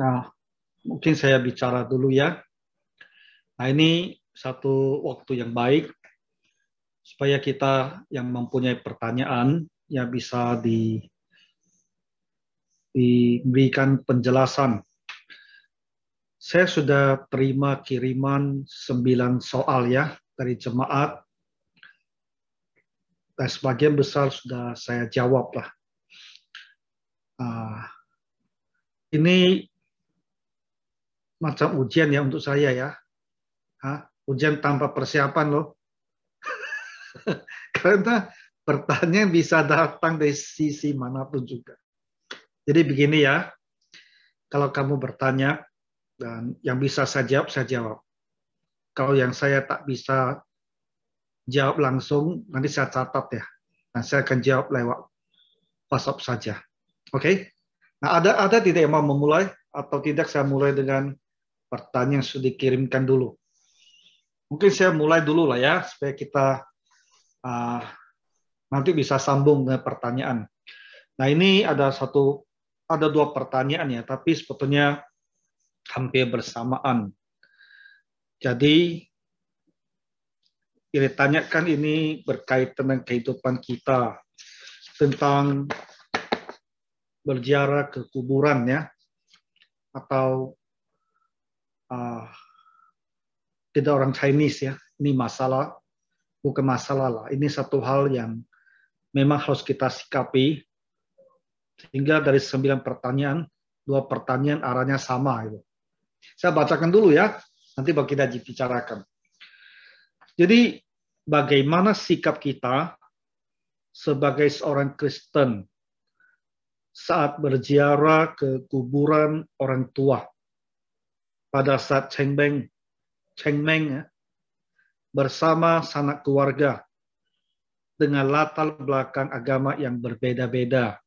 Nah, mungkin saya bicara dulu ya. Nah, ini satu waktu yang baik supaya kita yang mempunyai pertanyaan ya bisa diberikan penjelasan. Saya sudah terima kiriman 9 soal ya dari jemaat dan sebagian besar sudah saya jawab lah. Nah, ini macam ujian ya untuk saya ya. Ujian tanpa persiapan loh. Karena pertanyaan bisa datang dari sisi manapun juga. Jadi begini ya, kalau kamu bertanya dan yang bisa saya jawab. Kalau yang saya tak bisa jawab langsung, nanti saya catat ya. Nah, saya akan jawab lewat WhatsApp saja. Oke? Nah, ada tidak yang mau memulai atau tidak saya mulai dengan pertanyaan yang sudah dikirimkan dulu. Mungkin saya mulai dulu lah ya, supaya kita nanti bisa sambung dengan pertanyaan. Nah, ini ada dua pertanyaan ya, tapi sebetulnya hampir bersamaan. Jadi, yang ditanyakan ini berkaitan dengan kehidupan kita, tentang berziarah ke kuburan ya, atau tidak orang Chinese ya. Ini masalah, bukan masalah lah. Ini satu hal yang memang harus kita sikapi, sehingga dari 9 pertanyaan, 2 pertanyaan arahnya sama. Gitu. Saya bacakan dulu ya, nanti baru kita bicarakan. Jadi, bagaimana sikap kita sebagai seorang Kristen saat berziarah ke kuburan orang tua pada saat Chengmeng ya, bersama sanak keluarga dengan latar belakang agama yang berbeda-beda.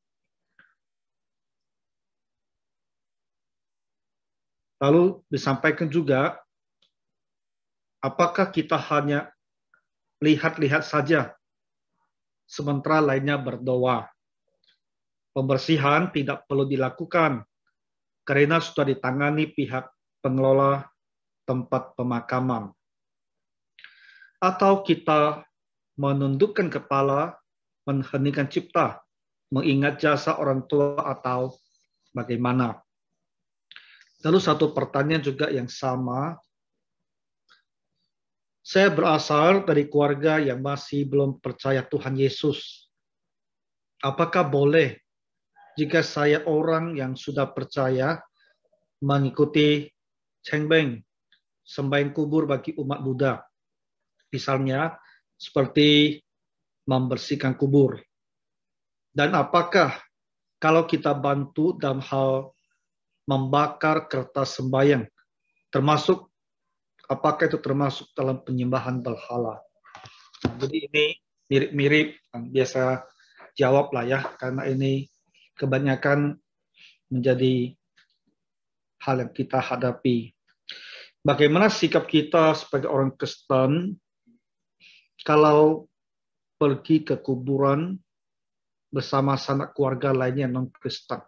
Lalu disampaikan juga, apakah kita hanya lihat-lihat saja, sementara lainnya berdoa. Pembersihan tidak perlu dilakukan, karena sudah ditangani pihak pengelola tempat pemakaman. Atau kita menundukkan kepala, mengheningkan cipta, mengingat jasa orang tua atau bagaimana. Lalu satu pertanyaan juga yang sama. Saya berasal dari keluarga yang masih belum percaya Tuhan Yesus. Apakah boleh jika saya orang yang sudah percaya mengikuti Chengmeng, sembahyang kubur bagi umat Buddha? Misalnya seperti membersihkan kubur. Dan apakah kalau kita bantu dalam hal membakar kertas sembahyang, apakah itu termasuk dalam penyembahan berhala? Nah, jadi ini mirip-mirip, biasa jawab lah ya, karena ini kebanyakan menjadi hal yang kita hadapi. Bagaimana sikap kita sebagai orang Kristen kalau pergi ke kuburan bersama sanak keluarga lainnya non-Kristen?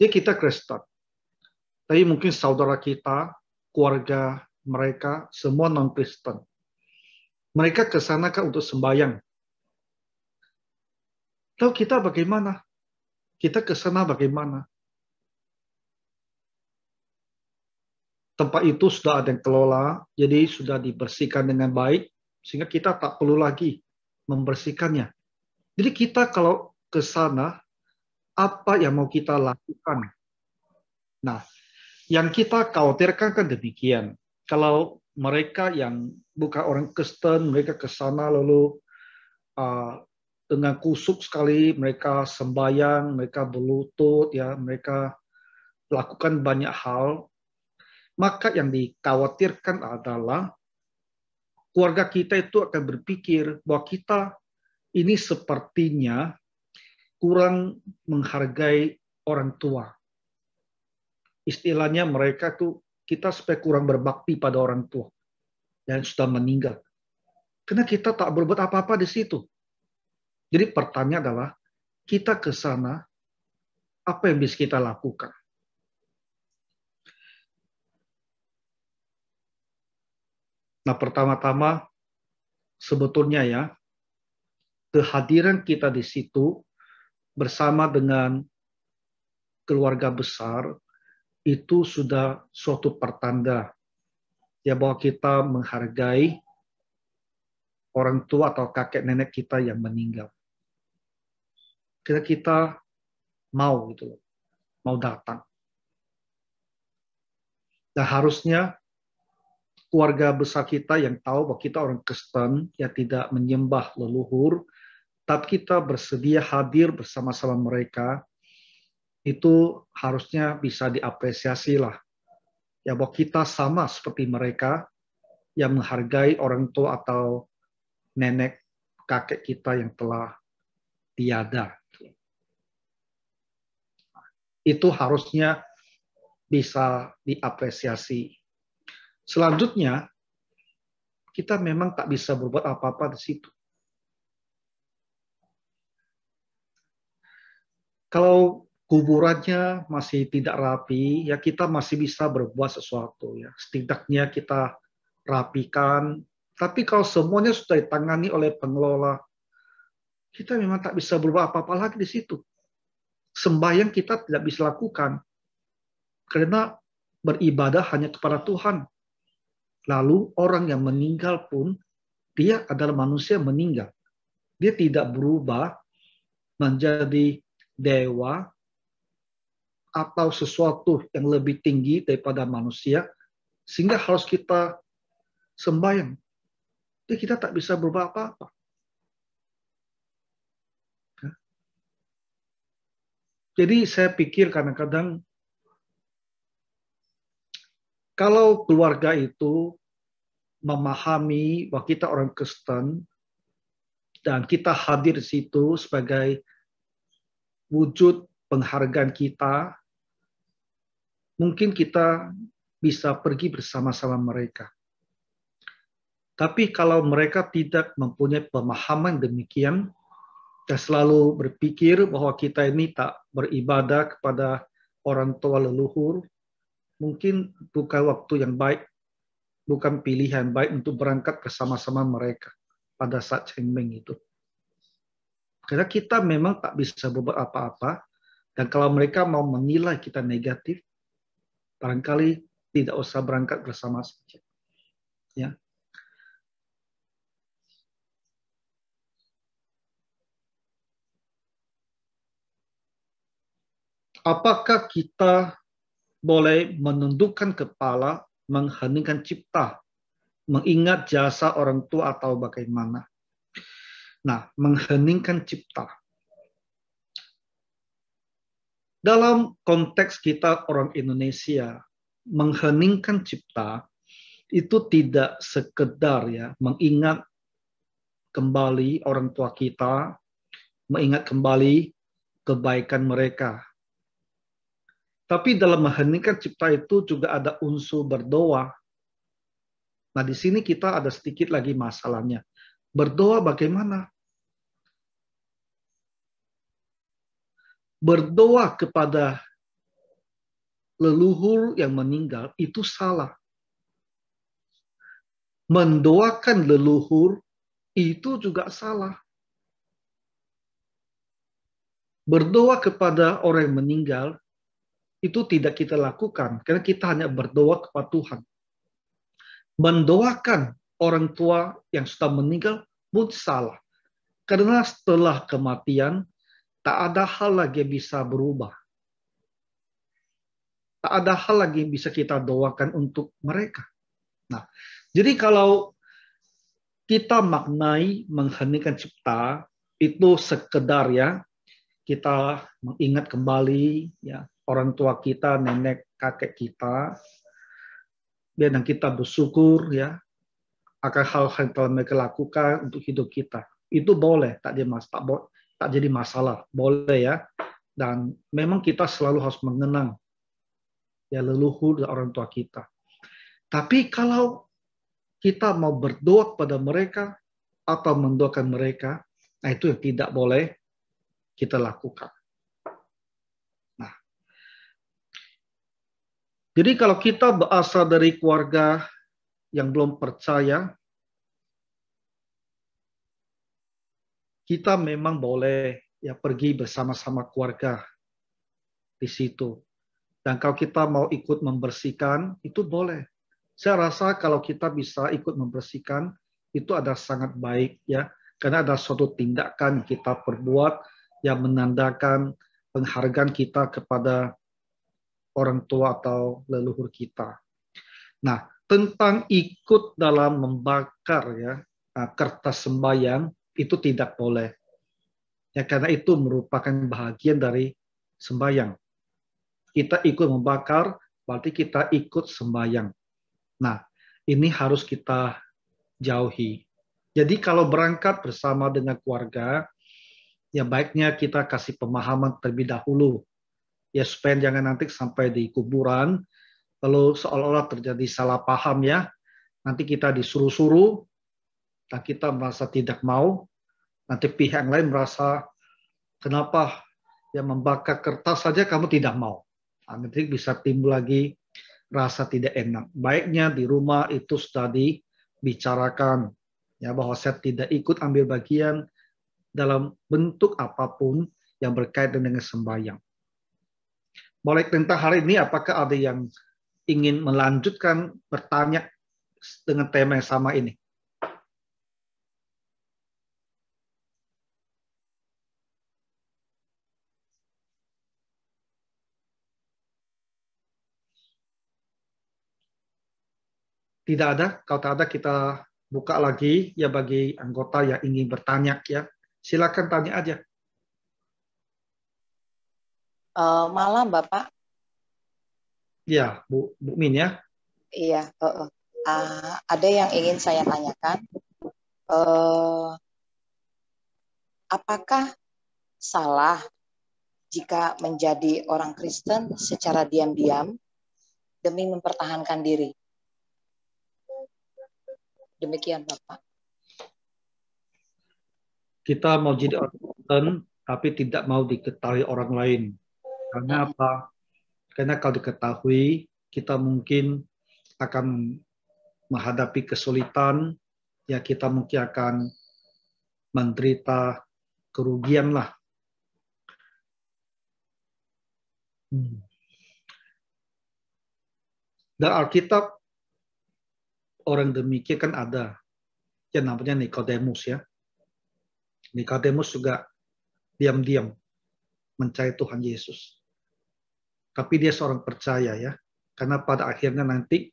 Jadi kita Kristen, tapi mungkin saudara kita, keluarga mereka, semua non-Kristen. Mereka ke sana kan untuk sembahyang. Lalu kita bagaimana? Kita ke sana bagaimana? Tempat itu sudah ada yang kelola, jadi sudah dibersihkan dengan baik, sehingga kita tak perlu lagi membersihkannya. Jadi kita kalau ke sana, apa yang mau kita lakukan? Nah, yang kita khawatirkan kan demikian. Kalau mereka yang bukan orang Kristen, mereka ke sana lalu dengan kusuk sekali, mereka sembahyang, mereka berlutut, ya, mereka lakukan banyak hal. Maka yang dikhawatirkan adalah keluarga kita itu akan berpikir bahwa kita ini sepertinya kurang menghargai orang tua. Istilahnya mereka tuh, kita supaya kurang berbakti pada orang tua yang sudah meninggal. Karena kita tak berbuat apa-apa di situ. Jadi pertanyaan adalah, kita ke sana Apa yang bisa kita lakukan? Nah, pertama-tama sebetulnya ya, kehadiran kita di situ bersama dengan keluarga besar itu sudah suatu pertanda ya bahwa kita menghargai orang tua atau kakek nenek kita yang meninggal. Kita mau gitu loh, mau datang. Dan harusnya keluarga besar kita yang tahu bahwa kita orang Kristen yang tidak menyembah leluhur, tapi kita bersedia hadir bersama-sama mereka, itu harusnya bisa diapresiasi lah. Ya bahwa kita sama seperti mereka yang menghargai orang tua atau nenek kakek kita yang telah tiada. Itu harusnya bisa diapresiasi. Selanjutnya, kita memang tak bisa berbuat apa-apa di situ. Kalau kuburannya masih tidak rapi, ya kita masih bisa berbuat sesuatu. Ya. Setidaknya kita rapikan. Tapi kalau semuanya sudah ditangani oleh pengelola, kita memang tak bisa berbuat apa-apa lagi di situ. Sembahyang kita tidak bisa lakukan. Karena beribadah hanya kepada Tuhan. Lalu orang yang meninggal pun, dia adalah manusia meninggal. Dia tidak berubah menjadi dewa atau sesuatu yang lebih tinggi daripada manusia, sehingga harus kita sembahyang. Jadi kita tak bisa berubah apa-apa. Jadi saya pikir kadang-kadang kalau keluarga itu memahami bahwa kita orang Kristen dan kita hadir di situ sebagai wujud penghargaan kita, mungkin kita bisa pergi bersama-sama mereka. Tapi kalau mereka tidak mempunyai pemahaman demikian, dan selalu berpikir bahwa kita ini tak beribadah kepada orang tua leluhur, mungkin bukan waktu yang baik, bukan pilihan baik untuk berangkat bersama-sama mereka pada saat Cengmeng itu. Karena kita memang tak bisa berbuat apa-apa, dan kalau mereka mau menilai kita negatif, barangkali tidak usah berangkat bersama saja. Ya. Apakah kita boleh menundukkan kepala, mengheningkan cipta, mengingat jasa orang tua atau bagaimana? Nah, mengheningkan cipta. Dalam konteks kita orang Indonesia, mengheningkan cipta itu tidak sekedar ya mengingat kembali orang tua kita, mengingat kembali kebaikan mereka. Tapi dalam mengheningkan cipta itu juga ada unsur berdoa. Nah, di sini kita ada sedikit lagi masalahnya. Berdoa bagaimana? Berdoa kepada leluhur yang meninggal itu salah. Mendoakan leluhur itu juga salah. Berdoa kepada orang yang meninggal itu tidak kita lakukan karena kita hanya berdoa kepada Tuhan. Mendoakan orang tua yang sudah meninggal pun salah. Karena setelah kematian tak ada hal lagi yang bisa berubah. Tak ada hal lagi yang bisa kita doakan untuk mereka. Nah, jadi kalau kita maknai mengheningkan cipta itu sekedar ya kita mengingat kembali ya orang tua kita, nenek kakek kita, dan kita bersyukur ya akan hal-hal yang telah mereka lakukan untuk hidup kita. Itu boleh, tak jadi masalah, boleh ya. Dan memang kita selalu harus mengenang ya leluhur dan orang tua kita. Tapi kalau kita mau berdoa kepada mereka atau mendoakan mereka, nah itu yang tidak boleh kita lakukan. Jadi kalau kita berasal dari keluarga yang belum percaya, kita memang boleh ya pergi bersama-sama keluarga di situ. Dan kalau kita mau ikut membersihkan, itu boleh. Saya rasa kalau kita bisa ikut membersihkan, itu ada sangat baik ya. Karena ada suatu tindakan kita perbuat yang menandakan penghargaan kita kepada orang tua atau leluhur kita. Nah, tentang ikut dalam membakar ya kertas sembahyang itu tidak boleh. Ya karena itu merupakan bahagian dari sembahyang. Kita ikut membakar berarti kita ikut sembahyang. Nah, ini harus kita jauhi. Jadi kalau berangkat bersama dengan keluarga, ya baiknya kita kasih pemahaman terlebih dahulu. Ya supaya jangan nanti sampai di kuburan, lalu seolah-olah terjadi salah paham ya. Nanti kita disuruh-suruh, dan kita merasa tidak mau, nanti pihak lain merasa, kenapa yang membakar kertas saja kamu tidak mau. Nanti bisa timbul lagi rasa tidak enak. Baiknya di rumah itu sudah dibicarakan, ya bahwa saya tidak ikut ambil bagian dalam bentuk apapun yang berkaitan dengan sembahyang. Boleh tentang hal ini, apakah ada yang ingin melanjutkan bertanya dengan tema yang sama ini? Tidak ada? Kalau tak ada, kita buka lagi ya bagi anggota yang ingin bertanya ya. Silakan tanya aja. Malam Bapak. Ya, Bu Min ya. Iya. Ada yang ingin saya tanyakan. Apakah salah jika menjadi orang Kristen secara diam-diam demi mempertahankan diri? Demikian Bapak. Kita mau jadi orang Kristen, tapi tidak mau diketahui orang lain. Karena apa? Karena kalau diketahui, kita mungkin akan menghadapi kesulitan, ya kita mungkin akan menderita kerugian lah. Dan Alkitab orang demikian kan ada, yang namanya Nikodemus ya. Nikodemus juga diam-diam mencari Tuhan Yesus. Tapi dia seorang percaya ya, karena pada akhirnya nanti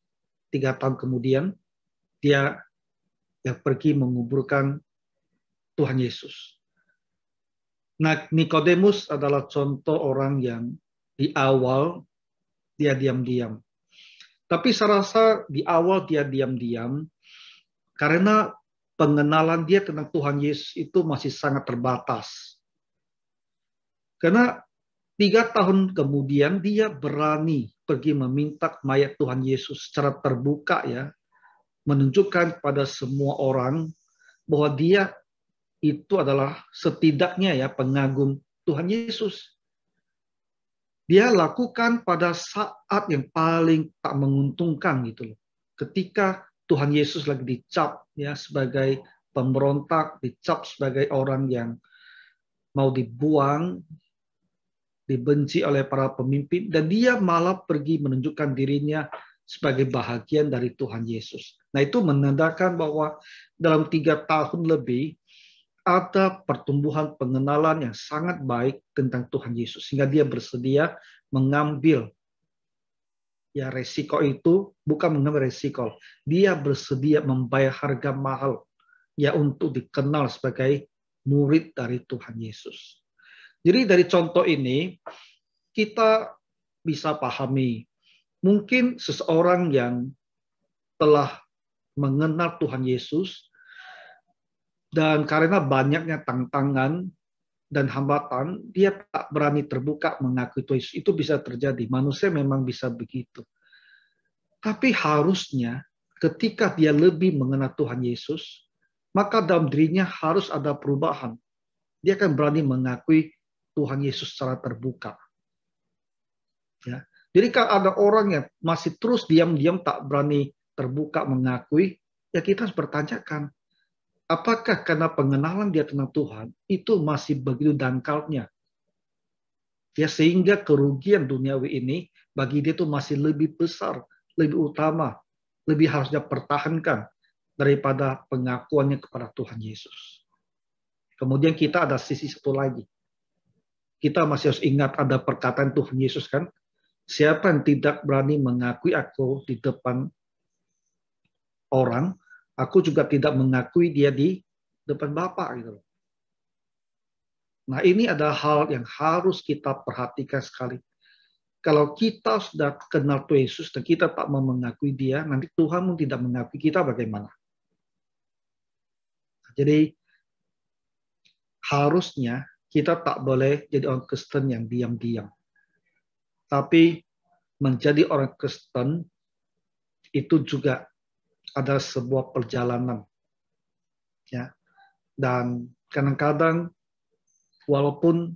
3 tahun kemudian dia yang pergi menguburkan Tuhan Yesus. Nah, Nikodemus adalah contoh orang yang di awal dia diam-diam. Tapi saya rasa di awal dia diam-diam karena pengenalan dia tentang Tuhan Yesus itu masih sangat terbatas. Karena 3 tahun kemudian dia berani pergi meminta mayat Tuhan Yesus secara terbuka ya, menunjukkan kepada semua orang bahwa dia itu adalah setidaknya ya pengagum Tuhan Yesus. Dia lakukan pada saat yang paling tak menguntungkan gitu loh. Ketika Tuhan Yesus lagi dicap ya sebagai pemberontak, dicap sebagai orang yang mau dibuang, dibenci oleh para pemimpin, dan dia malah pergi menunjukkan dirinya sebagai bahagian dari Tuhan Yesus. Nah itu menandakan bahwa dalam 3 tahun lebih ada pertumbuhan pengenalan yang sangat baik tentang Tuhan Yesus, sehingga dia bersedia mengambil ya resiko itu, bukan mengambil resiko, dia bersedia membayar harga mahal ya untuk dikenal sebagai murid dari Tuhan Yesus. Jadi dari contoh ini kita bisa pahami mungkin seseorang yang telah mengenal Tuhan Yesus dan karena banyaknya tantangan dan hambatan, dia tak berani terbuka mengakui Tuhan Yesus. Itu bisa terjadi. Manusia memang bisa begitu. Tapi harusnya ketika dia lebih mengenal Tuhan Yesus, maka dalam dirinya harus ada perubahan. Dia akan berani mengakui Tuhan Yesus secara terbuka. Ya. Jadi kalau ada orang yang masih terus diam-diam tak berani terbuka mengakui, ya kita harus bertanyakan, apakah karena pengenalan dia tentang Tuhan itu masih begitu dangkalnya? Ya, sehingga kerugian duniawi ini bagi dia itu masih lebih besar, lebih utama, lebih harusnya pertahankan daripada pengakuannya kepada Tuhan Yesus. Kemudian kita ada sisi satu lagi. Kita masih harus ingat ada perkataan Tuhan Yesus kan, siapa yang tidak berani mengakui aku di depan orang, aku juga tidak mengakui dia di depan Bapa gitu. Nah, ini adalah hal yang harus kita perhatikan sekali. Kalau kita sudah kenal Tuhan Yesus dan kita tak mau mengakui dia, nanti Tuhan pun tidak mengakui kita bagaimana. Jadi harusnya kita tak boleh jadi orang Kristen yang diam-diam. Tapi menjadi orang Kristen itu juga ada sebuah perjalanan. Ya. Dan kadang-kadang walaupun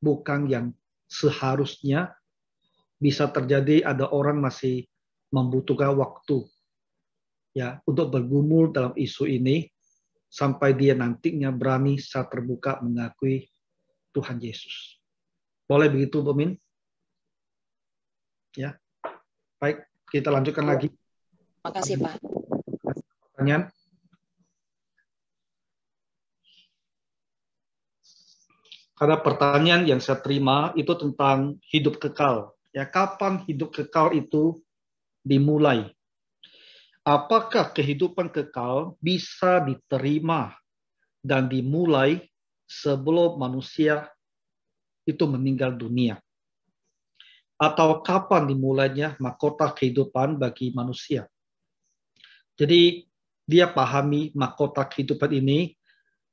bukan yang seharusnya, bisa terjadi ada orang masih membutuhkan waktu ya untuk bergumul dalam isu ini sampai dia nantinya berani secara terbuka mengakui Tuhan Yesus. Boleh begitu, Bu Min? Ya. Baik, kita lanjutkan lagi. Makasih, Pak. Pertanyaan? Ada pertanyaan yang saya terima itu tentang hidup kekal. Ya, kapan hidup kekal itu dimulai? Apakah kehidupan kekal bisa diterima dan dimulai sebelum manusia itu meninggal dunia? Atau kapan dimulainya mahkota kehidupan bagi manusia? Jadi dia pahami mahkota kehidupan ini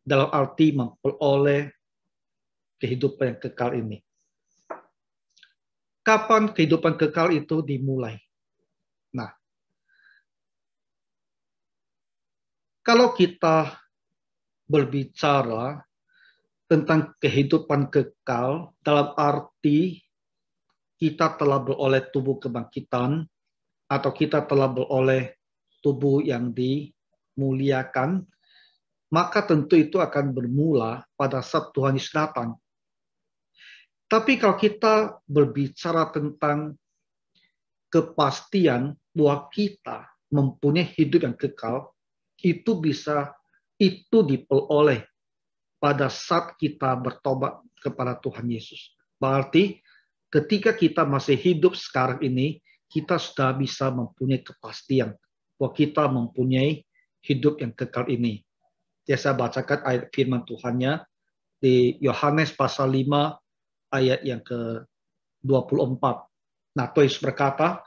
dalam arti memperoleh kehidupan yang kekal ini. Kapan kehidupan kekal itu dimulai? Nah, kalau kita berbicara tentang kehidupan kekal dalam arti kita telah beroleh tubuh kebangkitan atau kita telah beroleh tubuh yang dimuliakan, maka tentu itu akan bermula pada saat Tuhan Yesus datang. Tapi kalau kita berbicara tentang kepastian bahwa kita mempunyai hidup yang kekal, itu diperoleh pada saat kita bertobat kepada Tuhan Yesus. Berarti ketika kita masih hidup sekarang ini, kita sudah bisa mempunyai kepastian bahwa kita mempunyai hidup yang kekal ini. Ya, saya bacakan ayat firman Tuhannya di Yohanes pasal 5 ayat yang ke-24. Nah, Tuhan Yesus berkata,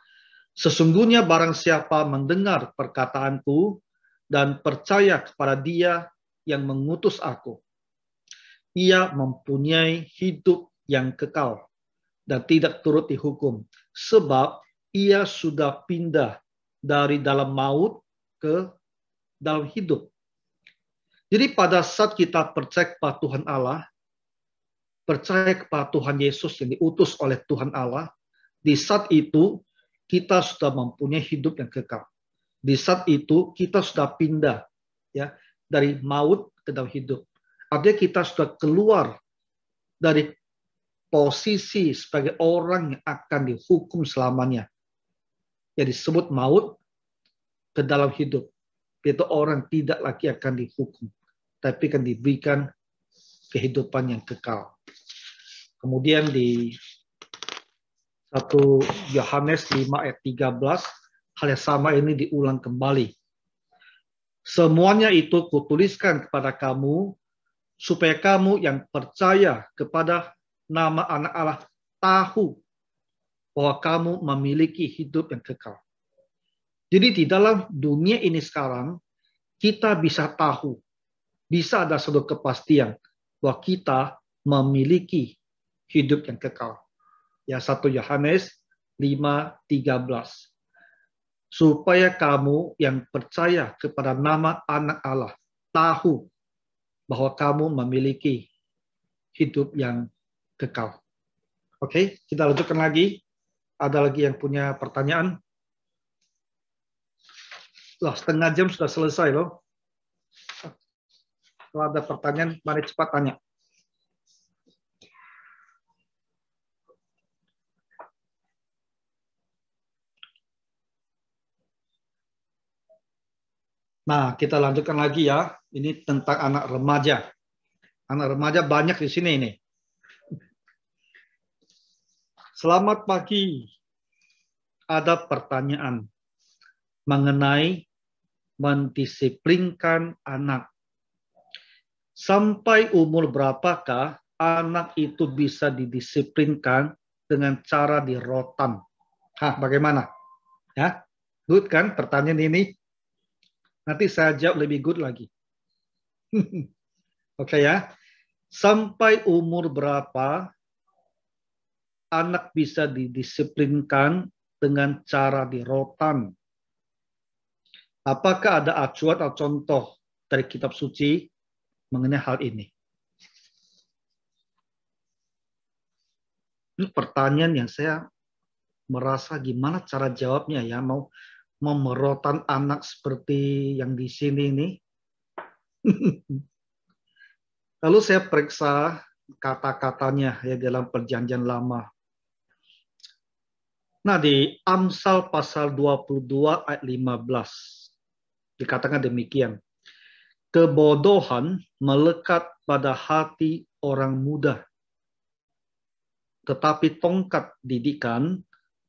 sesungguhnya barang siapa mendengar perkataanku dan percaya kepada Dia yang mengutus aku, ia mempunyai hidup yang kekal dan tidak turut dihukum, sebab ia sudah pindah dari dalam maut ke dalam hidup. Jadi pada saat kita percaya kepada Tuhan Allah, percaya kepada Tuhan Yesus yang diutus oleh Tuhan Allah, di saat itu kita sudah mempunyai hidup yang kekal. Di saat itu kita sudah pindah ya dari maut ke dalam hidup. Artinya kita sudah keluar dari posisi sebagai orang yang akan dihukum selamanya. Yang disebut maut ke dalam hidup. Itu orang tidak lagi akan dihukum, tapi akan diberikan kehidupan yang kekal. Kemudian di 1 Yohanes 5 ayat 13, hal yang sama ini diulang kembali. Semuanya itu kutuliskan kepada kamu, supaya kamu yang percaya kepada nama Anak Allah tahu bahwa kamu memiliki hidup yang kekal. Jadi di dalam dunia ini sekarang, kita bisa tahu, bisa ada suatu kepastian bahwa kita memiliki hidup yang kekal. Ya, 1 Yohanes 5:13. Supaya kamu yang percaya kepada nama Anak Allah tahu bahwa kamu memiliki hidup yang kekal. Oke, kita lanjutkan lagi. Ada lagi yang punya pertanyaan? Lah, setengah jam sudah selesai loh. Kalau ada pertanyaan, mari cepat tanya. Nah, kita lanjutkan lagi ya. Ini tentang anak remaja. Anak remaja banyak di sini ini. Selamat pagi. Ada pertanyaan mengenai mendisiplinkan anak. Sampai umur berapakah anak itu bisa didisiplinkan dengan cara dirotan? Bagaimana? Ya, good kan pertanyaan ini? Nanti saya jawab lebih good lagi. Oke ya. Sampai umur berapa anak bisa didisiplinkan dengan cara dirotan? Apakah ada acuan atau contoh dari kitab suci mengenai hal ini? Ini pertanyaan yang saya merasa gimana cara jawabnya ya. Mau memerotan anak seperti yang di sini ini. Lalu saya periksa kata-katanya ya dalam perjanjian lama. Nah, di Amsal pasal 22 ayat 15 dikatakan demikian. Kebodohan melekat pada hati orang muda, tetapi tongkat didikan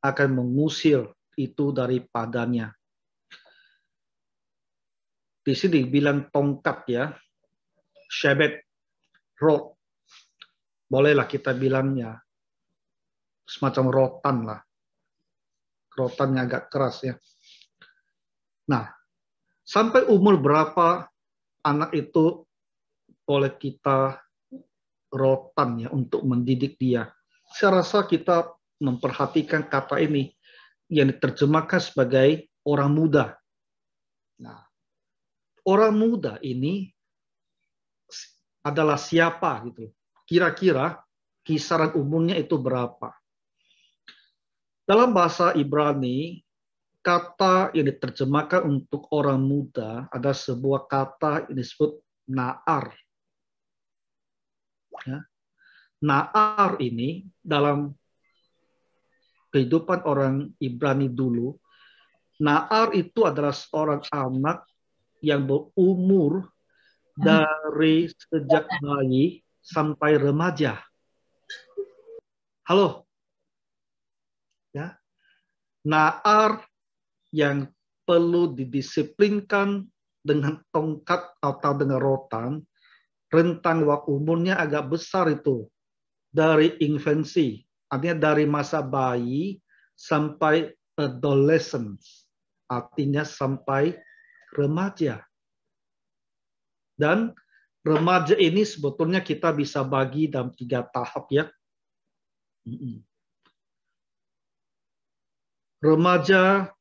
akan mengusir itu daripadanya. Di sini bilang tongkat ya, shebet, rod. Bolehlah kita bilang ya, semacam rotan lah. Rotannya agak keras ya. Nah, sampai umur berapa anak itu boleh kita rotan ya untuk mendidik dia? Saya rasa kita memperhatikan kata ini yang diterjemahkan sebagai orang muda. Nah, orang muda ini adalah siapa gitu? Kira-kira kisaran umurnya itu berapa? Dalam bahasa Ibrani, kata yang diterjemahkan untuk orang muda ada sebuah kata yang disebut na'ar. Ya. Na'ar ini dalam kehidupan orang Ibrani dulu, na'ar itu adalah seorang anak yang berumur dari sejak bayi sampai remaja. Halo? Ya. Na'ar yang perlu didisiplinkan dengan tongkat atau dengan rotan, rentang waktu umurnya agak besar itu. Dari infancy, artinya dari masa bayi sampai adolescence, artinya sampai remaja. Dan remaja ini sebetulnya kita bisa bagi dalam 3 tahap ya. Remaja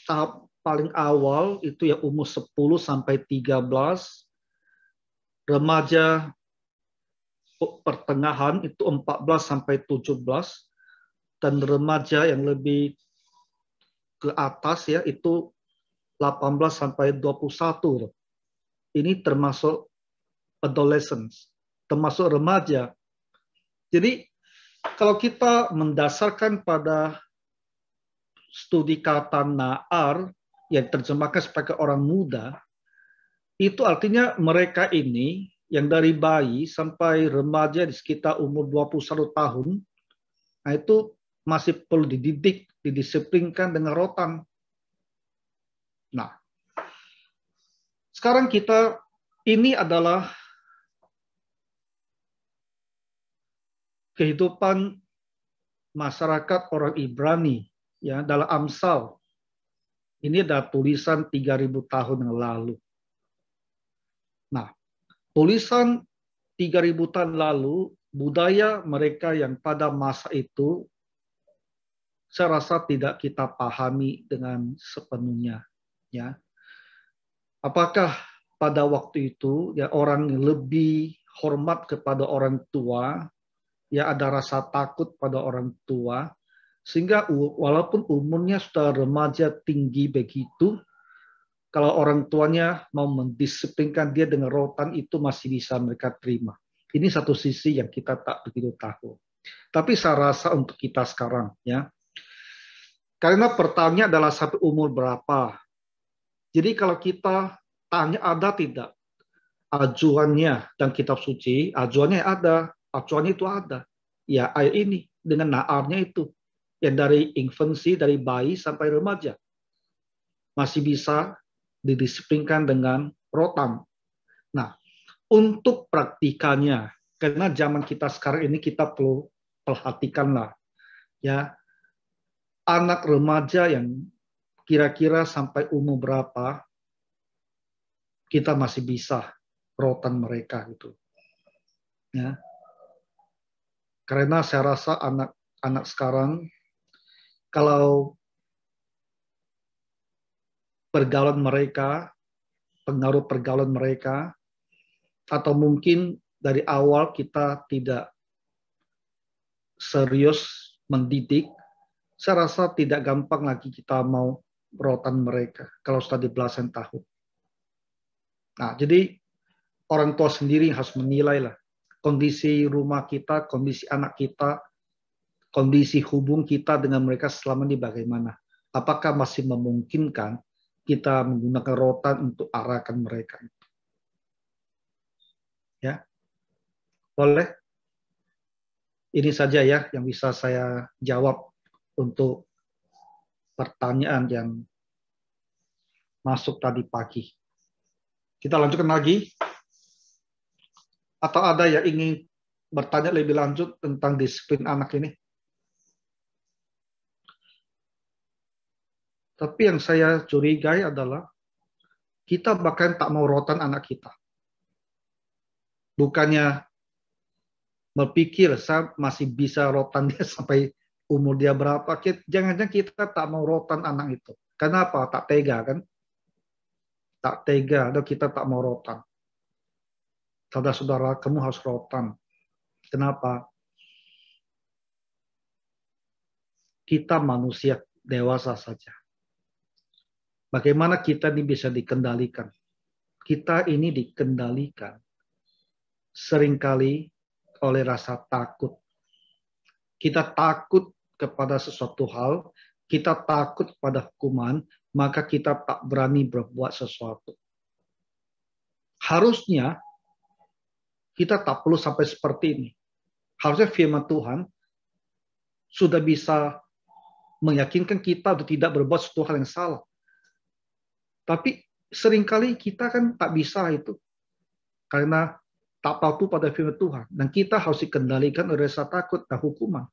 tahap paling awal itu ya umur 10 sampai 13. Remaja pertengahan itu 14 sampai 17. Dan remaja yang lebih ke atas ya itu 18 sampai 21. Ini termasuk adolescence, termasuk remaja. Jadi kalau kita mendasarkan pada studi kata na'ar yang terjemahkan sebagai orang muda, itu artinya mereka ini yang dari bayi sampai remaja di sekitar umur 21 tahun, nah itu masih perlu dididik, didisiplinkan dengan rotan. Nah, sekarang kita, ini adalah kehidupan masyarakat orang Ibrani ya dalam Amsal. Ini adalah tulisan 3000 tahun yang lalu. Nah, tulisan 3000 tahun lalu, budaya mereka yang pada masa itu saya rasa tidak kita pahami dengan sepenuhnya ya. Apakah pada waktu itu ya orang lebih hormat kepada orang tua ya ada rasa takut pada orang tua, sehingga walaupun umurnya sudah remaja tinggi begitu, kalau orang tuanya mau mendisiplinkan dia dengan rotan itu masih bisa mereka terima. Ini satu sisi yang kita tak begitu tahu. Tapi saya rasa untuk kita sekarang, ya, karena pertanyaannya adalah sampai umur berapa. Jadi kalau kita tanya ada tidak ajuannya dan kitab suci, ajuannya ada, acuannya itu ada. Ya ayat ini dengan naarnya itu, yang dari infancy, dari bayi sampai remaja masih bisa didisiplinkan dengan rotan. Nah, untuk praktikannya, karena zaman kita sekarang ini kita perlu perhatikanlah, ya, anak remaja yang kira-kira sampai umur berapa kita masih bisa rotan mereka itu, ya. Karena saya rasa anak-anak sekarang kalau pergaulan mereka, pengaruh pergaulan mereka, atau mungkin dari awal kita tidak serius mendidik, saya rasa tidak gampang lagi kita mau rotan mereka kalau sudah di belasan tahun. Nah, jadi orang tua sendiri harus menilai lah kondisi rumah kita, kondisi anak kita, kondisi hubung kita dengan mereka selama ini bagaimana. Apakah masih memungkinkan kita menggunakan rotan untuk arahkan mereka? Ya, boleh. Ini saja ya yang bisa saya jawab untuk pertanyaan yang masuk tadi pagi. Kita lanjutkan lagi. Atau ada yang ingin bertanya lebih lanjut tentang disiplin anak ini? Tapi yang saya curigai adalah kita bahkan tak mau rotan anak kita. Bukannya berpikir saya masih bisa rotan dia sampai umur dia berapa. Jangan-jangan kita tak mau rotan anak itu. Kenapa? Tak tega kan? Tak tega, dan kita tak mau rotan. Saudara-saudara, kamu harus rotan. Kenapa? Kita manusia dewasa saja. Bagaimana kita ini bisa dikendalikan? Kita ini dikendalikan seringkali oleh rasa takut. Kita takut kepada sesuatu hal, kita takut pada hukuman, maka kita tak berani berbuat sesuatu. Harusnya kita tak perlu sampai seperti ini. Harusnya firman Tuhan sudah bisa meyakinkan kita untuk tidak berbuat sesuatu hal yang salah. Tapi seringkali kita kan tak bisa itu. Karena tak patuh pada firman Tuhan. Dan kita harus dikendalikan oleh rasa takut dan hukuman.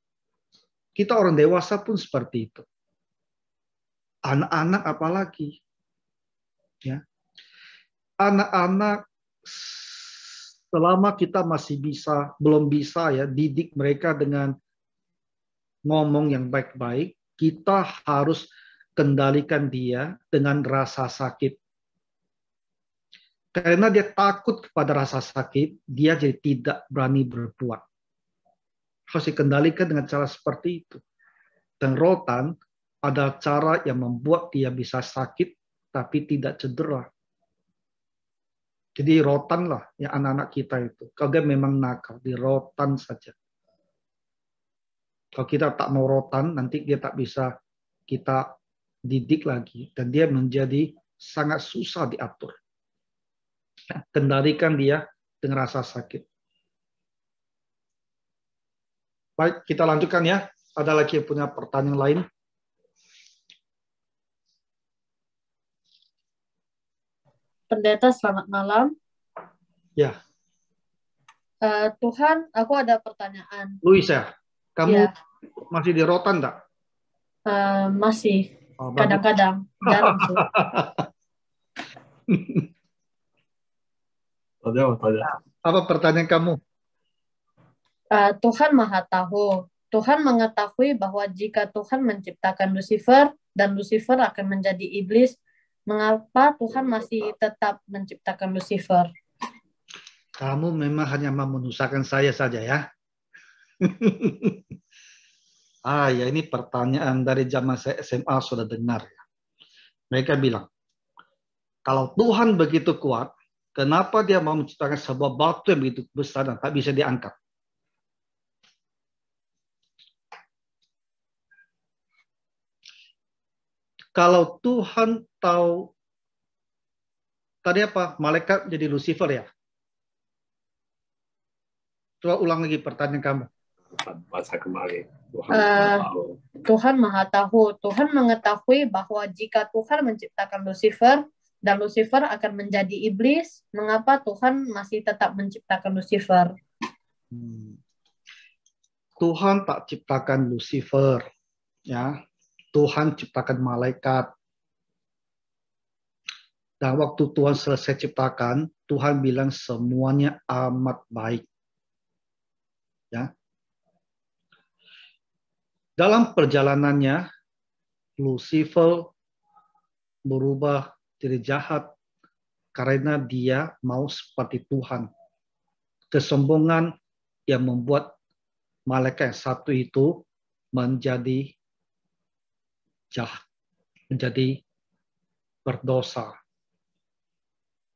Kita orang dewasa pun seperti itu. Anak-anak apalagi. Ya. Anak-anak selama kita masih belum bisa ya didik mereka dengan ngomong yang baik-baik, kita harus kendalikan dia dengan rasa sakit. Karena dia takut kepada rasa sakit, dia jadi tidak berani berbuat. Harus dikendalikan dengan cara seperti itu. Dan rotan ada cara yang membuat dia bisa sakit, tapi tidak cedera. Jadi rotanlah ya anak-anak kita itu. Kalau dia memang nakal, dirotan saja. Kalau kita tak mau rotan, nanti dia tak bisa kita didik lagi. Dan dia menjadi sangat susah diatur. Kendalikan dia dengan rasa sakit. Baik, kita lanjutkan ya. Ada lagi yang punya pertanyaan lain? Pendeta, selamat malam. Ya. Tuhan, aku ada pertanyaan. Luisa, kamu Ya. masih di rotan enggak? Masih. Oh, Kadang-kadang. Jarang sih. Apa pertanyaan kamu? Tuhan Maha Tahu. Tuhan mengetahui bahwa jika Tuhan menciptakan Lucifer dan Lucifer akan menjadi iblis, mengapa Tuhan masih tetap menciptakan Lucifer? Kamu memang hanya mau menyusahkan saya saja ya. Ya ini pertanyaan dari zaman saya SMA sudah dengar. Mereka bilang, kalau Tuhan begitu kuat, kenapa dia mau menciptakan sebuah batu yang begitu besar dan tak bisa diangkat? Kalau Tuhan tahu, tadi apa? Malaikat jadi Lucifer ya? Coba ulang lagi pertanyaan kamu. Masa kembali. Tuhan Maha Tahu. Tuhan mengetahui bahwa jika Tuhan menciptakan Lucifer dan Lucifer akan menjadi iblis, mengapa Tuhan masih tetap menciptakan Lucifer? Tuhan tak ciptakan Lucifer, ya. Tuhan ciptakan malaikat. Dan waktu Tuhan selesai ciptakan, Tuhan bilang semuanya amat baik. Ya. Dalam perjalanannya, Lucifer berubah jadi jahat karena dia mau seperti Tuhan. Kesombongan yang membuat malaikat yang satu itu menjadi jahat, menjadi berdosa.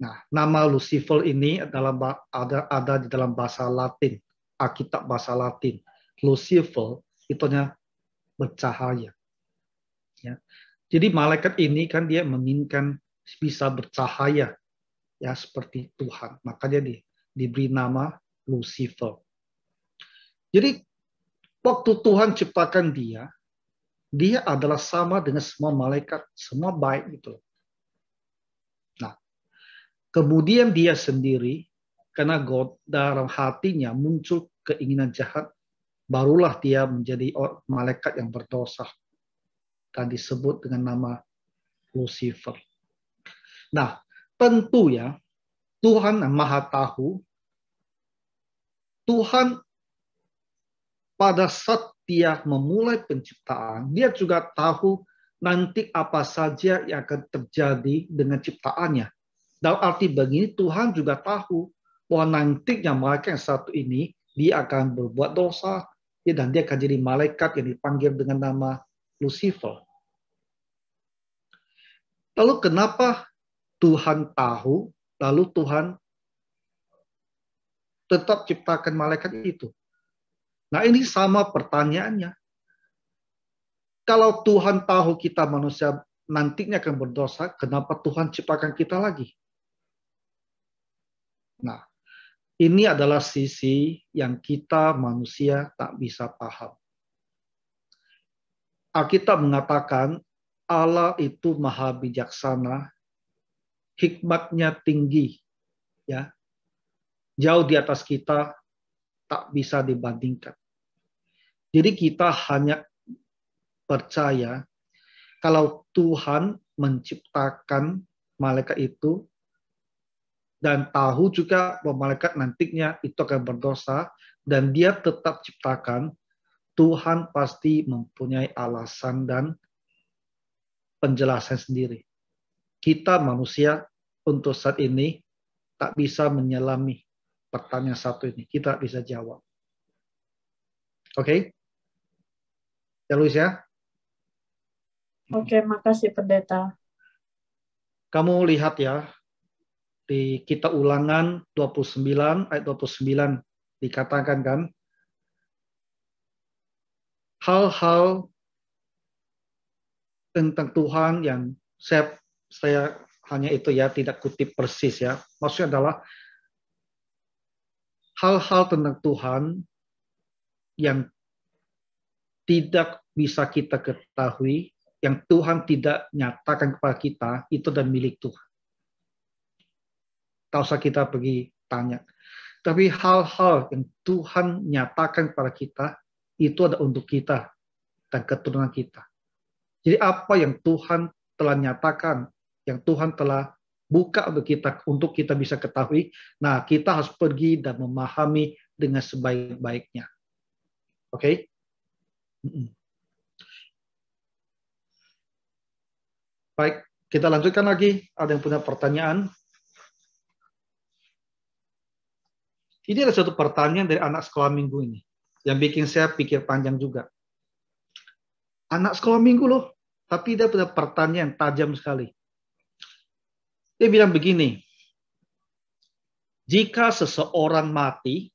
Nah, nama Lucifer ini ada di dalam bahasa Latin, Alkitab bahasa Latin. Lucifer itu bercahaya. Ya. Jadi malaikat ini kan dia menginginkan bisa bercahaya, ya seperti Tuhan. Makanya diberi nama Lucifer. Jadi waktu Tuhan ciptakan dia adalah sama dengan semua malaikat, semua baik gitu. Nah, kemudian dia sendiri, karena dalam hatinya muncul keinginan jahat, barulah dia menjadi malaikat yang berdosa dan disebut dengan nama Lucifer. Nah, tentu ya, Tuhan yang Maha Tahu, Tuhan pada saat dia memulai penciptaan, dia juga tahu nanti apa saja yang akan terjadi dengan ciptaannya. Dalam arti begini, Tuhan juga tahu bahwa nantinya malaikat yang satu ini, dia akan berbuat dosa, dan dia akan jadi malaikat yang dipanggil dengan nama Lucifer. Lalu kenapa Tuhan tahu, lalu Tuhan tetap ciptakan malaikat itu? Nah, ini sama pertanyaannya. Kalau Tuhan tahu kita manusia nantinya akan berdosa, kenapa Tuhan ciptakan kita lagi? Nah, ini adalah sisi yang kita manusia tak bisa paham. Alkitab mengatakan Allah itu maha bijaksana, hikmatnya tinggi, ya, jauh di atas kita, tak bisa dibandingkan. Jadi kita hanya percaya kalau Tuhan menciptakan malaikat itu dan tahu juga bahwa malaikat nantinya itu akan berdosa dan dia tetap ciptakan, Tuhan pasti mempunyai alasan dan penjelasan sendiri. Kita manusia untuk saat ini tak bisa menyelami pertanyaan satu ini. Kita bisa jawab. Oke? Ya, Luis ya? Oke, makasih Pendeta. Kamu lihat ya, di Kitab Ulangan 29, ayat 29, dikatakan kan, hal-hal tentang Tuhan yang saya hanya itu ya, tidak kutip persis ya. Maksudnya adalah hal-hal tentang Tuhan yang tidak bisa kita ketahui, yang Tuhan tidak nyatakan kepada kita, itu dan milik Tuhan. Tak usah kita pergi tanya. Tapi hal-hal yang Tuhan nyatakan kepada kita, itu ada untuk kita dan keturunan kita. Jadi apa yang Tuhan telah nyatakan, yang Tuhan telah buka untuk kita bisa ketahui, nah kita harus pergi dan memahami dengan sebaik-baiknya. Oke? Baik, kita lanjutkan lagi. Ada yang punya pertanyaan? Ini adalah suatu pertanyaan dari anak sekolah minggu ini. yang bikin saya pikir panjang juga. Anak sekolah minggu loh, tapi dia punya pertanyaan tajam sekali. Dia bilang begini, jika seseorang mati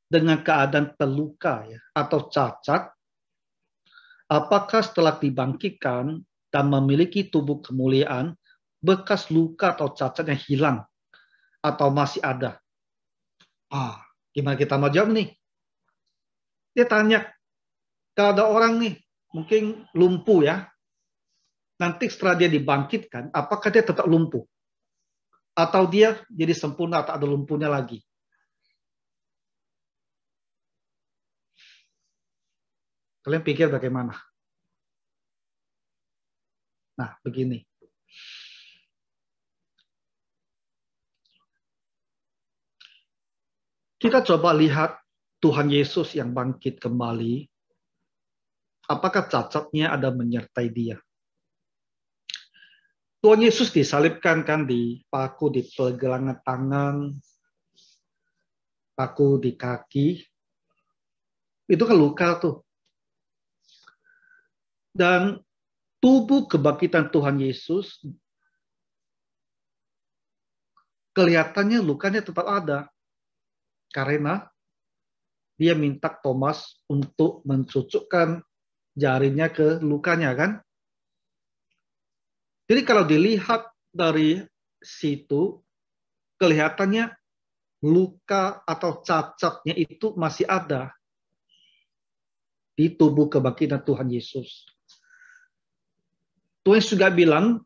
dengan keadaan terluka ya, atau cacat, apakah setelah dibangkitkan dan memiliki tubuh kemuliaan, bekas luka atau cacatnya hilang atau masih ada? Gimana kita mau jawab nih? Dia tanya, kalau ada orang nih, mungkin lumpuh ya, nanti setelah dia dibangkitkan, apakah dia tetap lumpuh? Atau dia jadi sempurna atau ada lumpuhnya lagi? Kalian pikir bagaimana? Nah, begini. Kita coba lihat Tuhan Yesus yang bangkit kembali. Apakah cacatnya ada menyertai dia? Tuhan Yesus disalibkan kan, dipaku di pergelangan tangan, paku di kaki. Itu kan luka tuh. Dan tubuh kebangkitan Tuhan Yesus, kelihatannya lukanya tetap ada. Karena dia minta Thomas untuk mencucukkan jarinya ke lukanya kan. Jadi kalau dilihat dari situ, kelihatannya luka atau cacatnya itu masih ada di tubuh kebangkitan Tuhan Yesus. Tuhan juga bilang,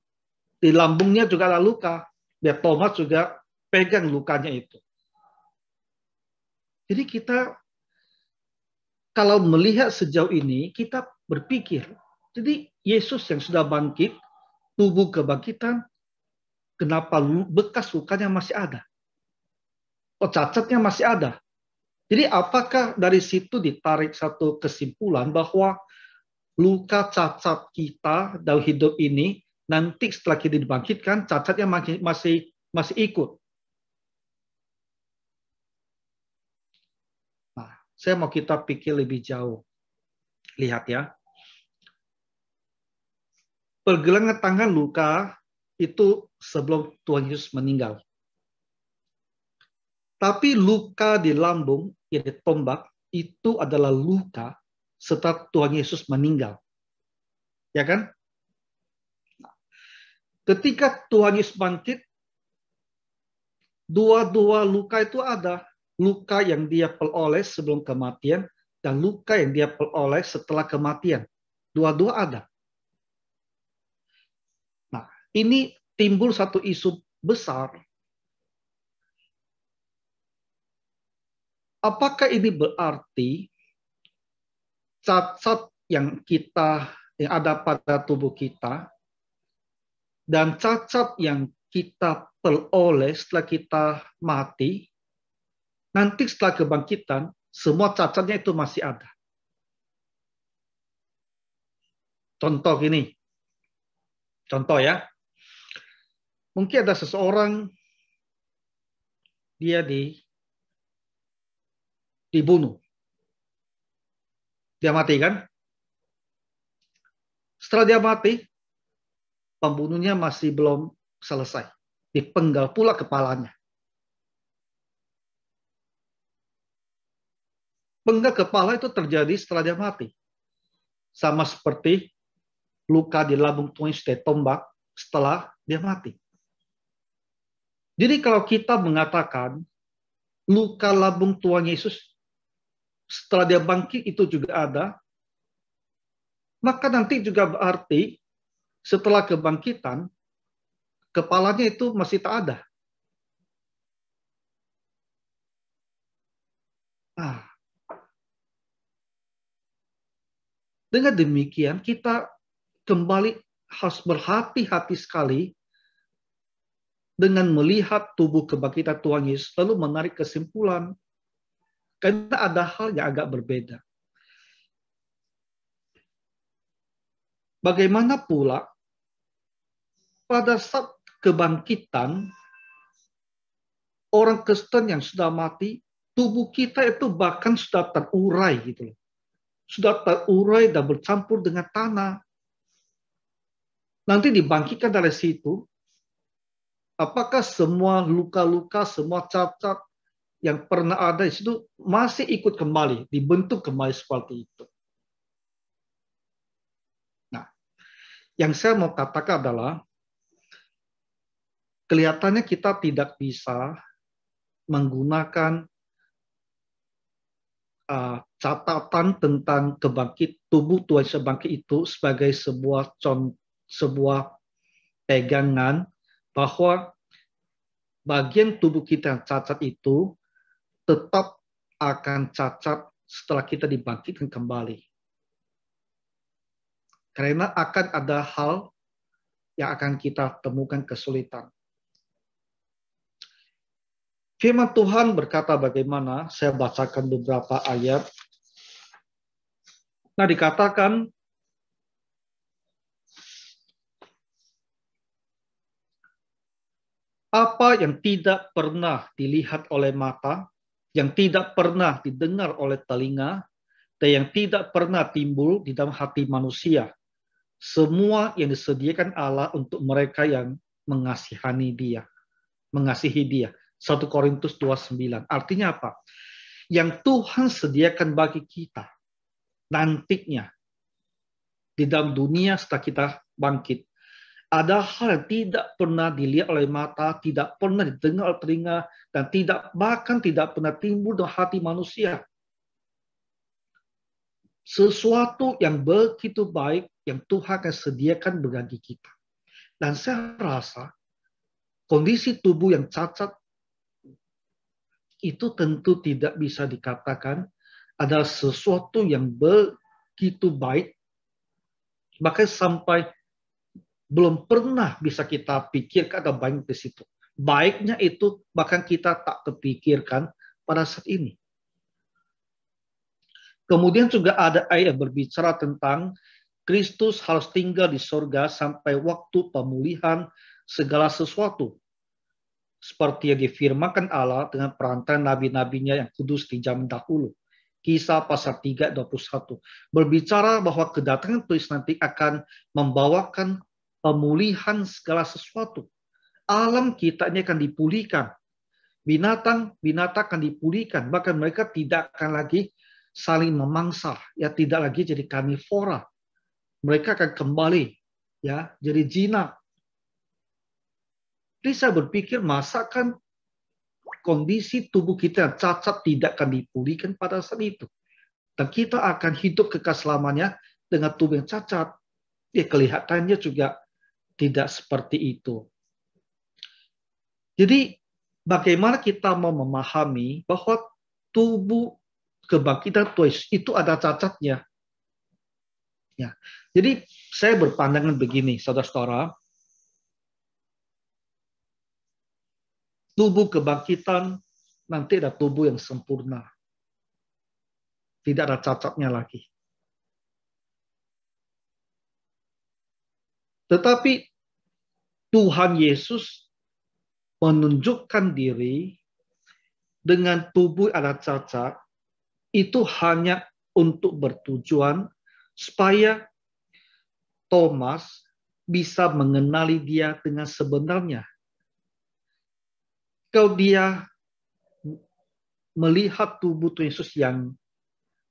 di lambungnya juga ada luka. Biar Thomas juga pegang lukanya itu. Jadi kita kalau melihat sejauh ini, kita berpikir, jadi Yesus yang sudah bangkit, tubuh kebangkitan, kenapa bekas lukanya masih ada? Cacatnya masih ada. Jadi apakah dari situ ditarik satu kesimpulan bahwa luka cacat kita dalam hidup ini, nanti setelah kita dibangkitkan, cacatnya masih ikut? Saya mau kita pikir lebih jauh. Lihat ya. Pergelangan tangan luka itu sebelum Tuhan Yesus meninggal. Tapi luka di lambung yang ditombak itu adalah luka setelah Tuhan Yesus meninggal. Ya kan? Ketika Tuhan Yesus bangkit, dua-dua luka itu ada. Luka yang dia peroleh sebelum kematian dan luka yang dia peroleh setelah kematian. Dua-dua ada. Nah, ini timbul satu isu besar. Apakah ini berarti cacat yang ada pada tubuh kita dan cacat yang kita peroleh setelah kita mati, nanti setelah kebangkitan, semua cacatnya itu masih ada. Contoh gini. Contoh ya. Mungkin ada seseorang, dia dibunuh. Dia mati kan? Setelah dia mati, pembunuhnya masih belum selesai. Dipenggal pula kepalanya. Penggal kepala itu terjadi setelah dia mati. Sama seperti luka di lambung Tuhan Yesus ditombak setelah dia mati. Jadi kalau kita mengatakan luka lambung Tuhan Yesus setelah dia bangkit itu juga ada, maka nanti juga berarti setelah kebangkitan, kepalanya itu masih tak ada. Dengan demikian, kita kembali harus berhati-hati sekali dengan melihat tubuh kebangkitan Tuhan Yesus, lalu menarik kesimpulan. Karena ada hal yang agak berbeda. Bagaimana pula pada saat kebangkitan, orang Kristen yang sudah mati tubuh kita itu bahkan sudah terurai gitu loh. Sudah terurai dan bercampur dengan tanah. Nanti dibangkitkan dari situ, apakah semua luka-luka, semua cacat yang pernah ada di situ masih ikut kembali, dibentuk kembali seperti itu. Nah, yang saya mau katakan adalah, kelihatannya kita tidak bisa menggunakan catatan tentang tubuh Tuhan Yesus bangkit itu sebagai sebuah pegangan bahwa bagian tubuh kita yang cacat itu tetap akan cacat setelah kita dibangkitkan kembali. Karena akan ada hal yang akan kita temukan kesulitan. Firman Tuhan berkata bagaimana, saya bacakan beberapa ayat. Nah, dikatakan, apa yang tidak pernah dilihat oleh mata, yang tidak pernah didengar oleh telinga, dan yang tidak pernah timbul di dalam hati manusia, semua yang disediakan Allah untuk mereka yang mengasihi Dia. 1 Korintus 2:9. Artinya apa? Yang Tuhan sediakan bagi kita nantinya di dalam dunia setelah kita bangkit. Ada hal yang tidak pernah dilihat oleh mata, tidak pernah didengar oleh telinga, dan bahkan tidak pernah timbul dalam hati manusia. Sesuatu yang begitu baik yang Tuhan akan sediakan bagi kita. Dan saya rasa kondisi tubuh yang cacat itu tentu tidak bisa dikatakan adalah sesuatu yang begitu baik, bahkan sampai belum pernah bisa kita pikirkan atau banyak di situ. Baiknya itu bahkan kita tak terpikirkan pada saat ini. Kemudian juga ada ayat yang berbicara tentang Kristus harus tinggal di surga sampai waktu pemulihan segala sesuatu. Seperti yang difirmankan Allah dengan perantaraan nabi-nabinya yang kudus di zaman dahulu. Kisah pasal 3:21. Berbicara bahwa kedatangan Kristus nanti akan membawakan pemulihan segala sesuatu. Alam kita ini akan dipulihkan. Binatang akan dipulihkan. Bahkan mereka tidak akan lagi saling memangsa. Ya, tidak lagi jadi karnivora. Mereka akan kembali ya jadi jinak. Jadi saya berpikir, masakan kondisi tubuh kita yang cacat tidak akan dipulihkan pada saat itu. Dan kita akan hidup kekal selamanya dengan tubuh yang cacat. Ya, kelihatannya juga tidak seperti itu. Jadi, bagaimana kita mau memahami bahwa tubuh kebangkitan Tuhan itu ada cacatnya. Ya. Jadi, saya berpandangan begini, saudara-saudara. Tubuh kebangkitan nanti ada tubuh yang sempurna. Tidak ada cacatnya lagi. Tetapi Tuhan Yesus menunjukkan diri dengan tubuh ada cacat itu hanya untuk bertujuan supaya Thomas bisa mengenali dia dengan sebenarnya. Kalau dia melihat tubuh Tuhan Yesus yang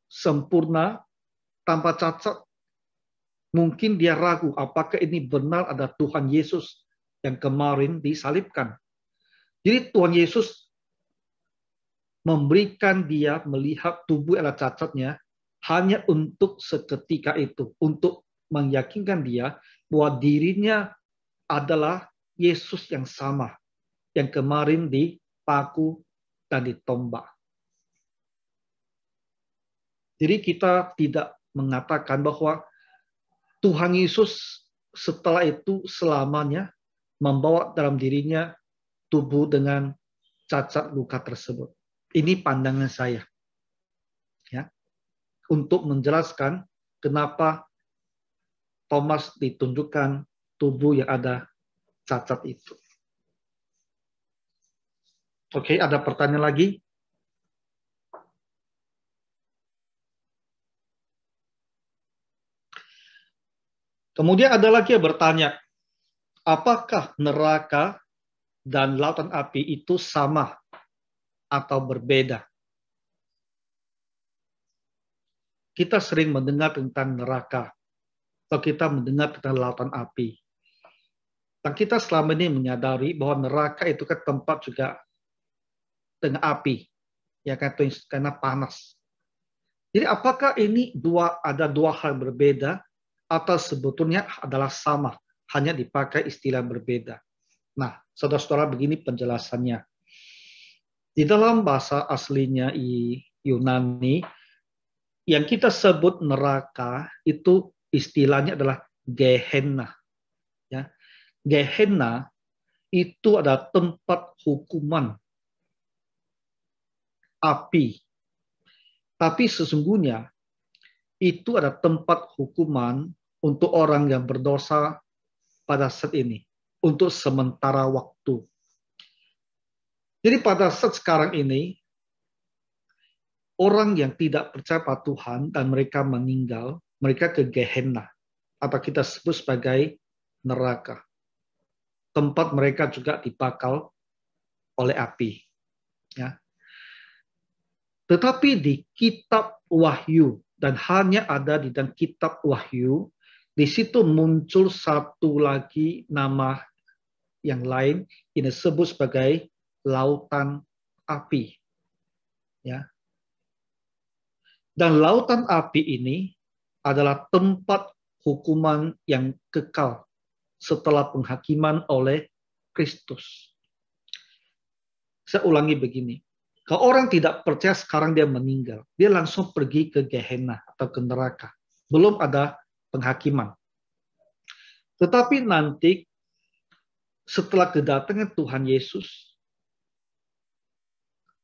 sempurna, tanpa cacat, mungkin dia ragu apakah ini benar ada Tuhan Yesus yang kemarin disalibkan. Jadi Tuhan Yesus memberikan dia melihat tubuh ada cacatnya hanya untuk seketika itu, untuk meyakinkan dia bahwa dirinya adalah Yesus yang sama, yang kemarin dipaku dan ditombak. Jadi kita tidak mengatakan bahwa Tuhan Yesus setelah itu selamanya membawa dalam dirinya tubuh dengan cacat luka tersebut. Ini pandangan saya. Ya. Untuk menjelaskan kenapa Thomas ditunjukkan tubuh yang ada cacat itu. Oke, ada pertanyaan lagi? Kemudian ada lagi yang bertanya, apakah neraka dan lautan api itu sama atau berbeda? Kita sering mendengar tentang neraka, atau kita mendengar tentang lautan api. Dan kita selama ini menyadari bahwa neraka itu kan tempat juga dengan api, ya kan, karena panas. Jadi apakah ini ada dua hal berbeda atau sebetulnya adalah sama, hanya dipakai istilah berbeda? Nah, saudara-saudara, begini penjelasannya. Di dalam bahasa aslinya Yunani, yang kita sebut neraka itu istilahnya adalah Gehenna. Ya. Gehenna itu adalah tempat hukuman api. Tapi sesungguhnya itu adalah tempat hukuman untuk orang yang berdosa pada saat ini, untuk sementara waktu. Jadi pada saat sekarang ini, orang yang tidak percaya pada Tuhan dan mereka meninggal, mereka ke Gehenna, atau kita sebut sebagai neraka. Tempat mereka juga dibakar oleh api. Ya. Tetapi di kitab Wahyu, dan hanya ada di dalam kitab Wahyu, di situ muncul satu lagi nama yang lain, ini disebut sebagai lautan api. Ya. Dan lautan api ini adalah tempat hukuman yang kekal setelah penghakiman oleh Kristus. Saya ulangi begini. Kalau orang tidak percaya sekarang dia meninggal, dia langsung pergi ke Gehenna atau ke neraka. Belum ada penghakiman. Tetapi nanti setelah kedatangan Tuhan Yesus,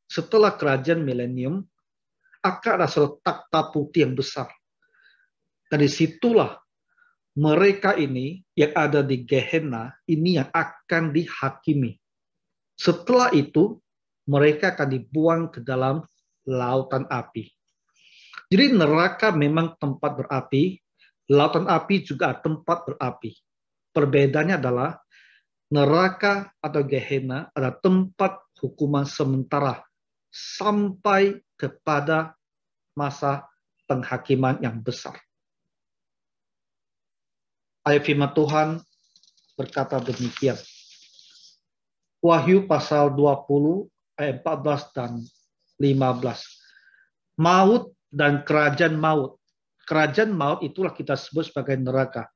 setelah kerajaan milenium, akan ada suatu takhta putih yang besar. Dan disitulah mereka ini yang ada di Gehenna, ini yang akan dihakimi. Setelah itu, mereka akan dibuang ke dalam lautan api. Jadi neraka memang tempat berapi, lautan api juga tempat berapi. Perbedaannya adalah neraka atau Gehenna adalah tempat hukuman sementara sampai kepada masa penghakiman yang besar. Ayat firman Tuhan berkata demikian. Wahyu pasal 20 ayat 14 dan 15. Maut dan kerajaan maut. Kerajaan maut itulah kita sebut sebagai neraka.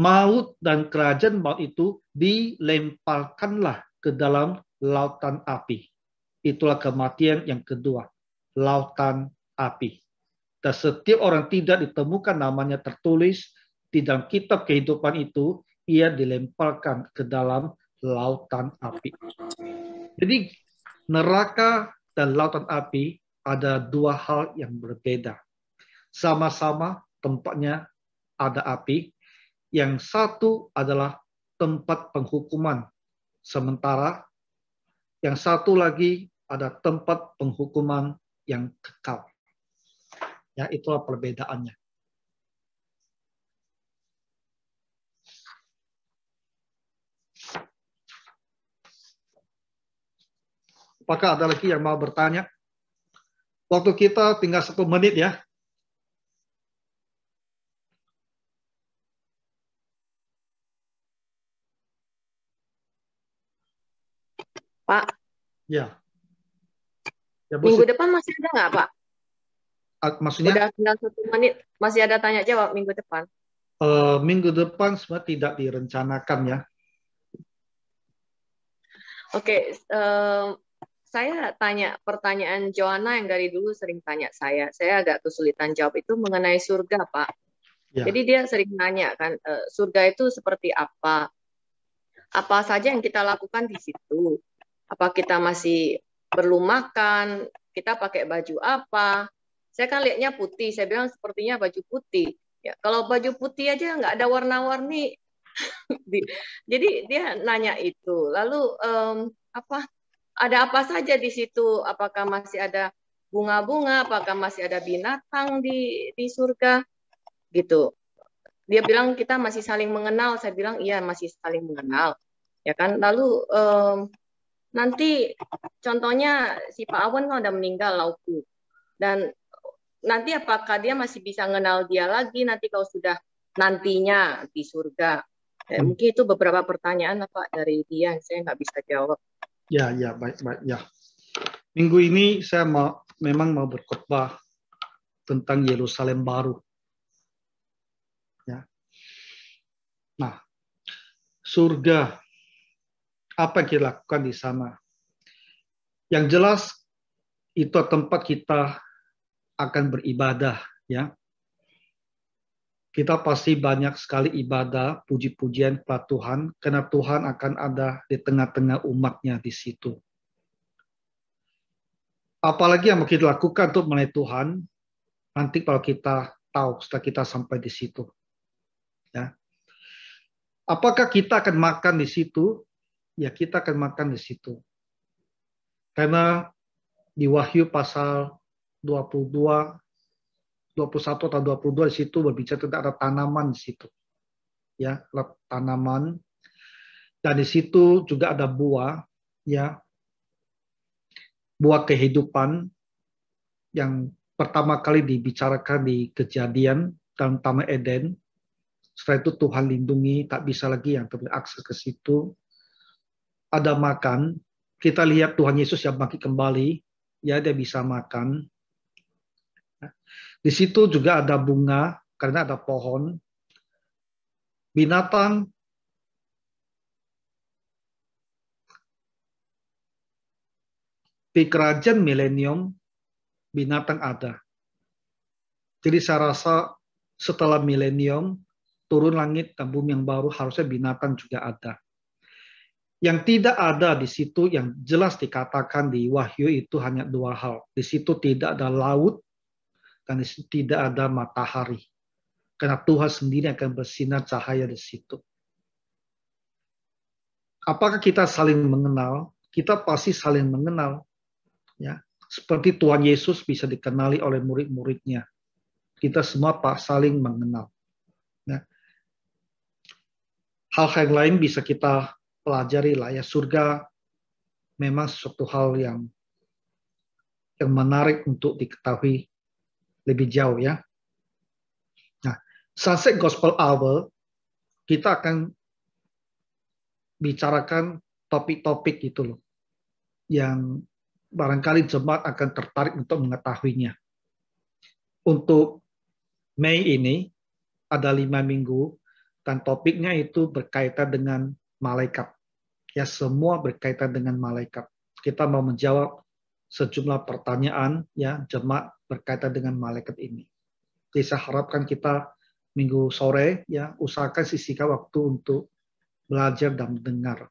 Maut dan kerajaan maut itu dilemparkanlah ke dalam lautan api. Itulah kematian yang kedua, lautan api. Dan setiap orang tidak ditemukan namanya tertulis di dalam kitab kehidupan itu, ia dilemparkan ke dalam lautan api. Jadi neraka dan lautan api ada dua hal yang berbeda. Sama-sama tempatnya ada api. Yang satu adalah tempat penghukuman sementara. Yang satu lagi ada tempat penghukuman yang kekal. Ya, itulah perbedaannya. Apakah ada lagi yang mau bertanya? Waktu kita tinggal 1 menit ya. Pak. Ya. Ya, minggu depan masih ada nggak, Pak? Maksudnya? Udah tinggal 1 menit, masih ada tanya jawab minggu depan? Minggu depan sebenarnya tidak direncanakan ya. Oke, saya tanya pertanyaan Joanna yang dari dulu sering tanya saya agak kesulitan jawab itu mengenai surga, Pak. Ya. Jadi dia sering nanya kan, surga itu seperti apa? Apa saja yang kita lakukan di situ? Apa kita masih perlu makan? Kita pakai baju apa? Saya kan lihatnya putih, saya bilang sepertinya baju putih. Ya, kalau baju putih aja nggak ada warna-warni. Jadi dia nanya itu. Lalu ada apa saja di situ? Apakah masih ada bunga-bunga? Apakah masih ada binatang di surga? Gitu. dia bilang kita masih saling mengenal. Saya bilang iya masih saling mengenal, ya kan. Lalu nanti contohnya si Pak Awan kan udah meninggal Lauku, dan nanti apakah dia masih bisa mengenal dia lagi nanti kalau sudah nantinya di surga? Mungkin itu beberapa pertanyaan Pak dari dia, saya nggak bisa jawab. Ya, baik ya. Minggu ini saya memang mau berkhotbah tentang Yerusalem baru. Ya. Nah, surga, apa yang kita lakukan di sana? Yang jelas itu tempat kita akan beribadah, ya. Kita pasti banyak sekali ibadah, puji-pujian kepada Tuhan, karena Tuhan akan ada di tengah-tengah umatnya di situ. Apalagi yang mau kita lakukan untuk melayani Tuhan, nanti kalau kita tahu setelah kita sampai di situ. Ya. Apakah kita akan makan di situ? Ya, kita akan makan di situ. Karena di Wahyu pasal 21 atau 22 di situ berbicara tentang ada tanaman di situ. Ya, tanaman. Dan di situ juga ada buah, ya. Buah kehidupan yang pertama kali dibicarakan di Kejadian dalam Taman Eden. Setelah itu Tuhan lindungi, tak bisa lagi yang terakses ke situ. Ada makan, kita lihat Tuhan Yesus yang bangkit kembali, ya dia bisa makan. Di situ juga ada bunga, karena ada pohon. Binatang, di kerajaan milenium, binatang ada. Jadi saya rasa setelah milenium, turun langit dan bumi yang baru, harusnya binatang juga ada. Yang tidak ada di situ, yang jelas dikatakan di Wahyu itu hanya dua hal. Di situ tidak ada laut, dan di situ tidak ada matahari. Karena Tuhan sendiri akan bersinar cahaya di situ. Apakah kita saling mengenal? Kita pasti saling mengenal. Ya, seperti Tuhan Yesus bisa dikenali oleh murid-muridnya. Kita semua saling mengenal. Ya. Hal-hal lain bisa kita pelajari lah ya. Surga memang suatu hal yang menarik untuk diketahui lebih jauh ya. Nah, Sunset Gospel Hour kita akan bicarakan topik-topik itu loh, yang barangkali jemaat akan tertarik untuk mengetahuinya. Untuk Mei ini ada 5 minggu dan topiknya itu berkaitan dengan malaikat. Ya, semua berkaitan dengan malaikat. Kita mau menjawab sejumlah pertanyaan ya jemaat berkaitan dengan malaikat ini. Jadi saya harapkan kita minggu sore ya usahakan sisihkan waktu untuk belajar dan mendengar.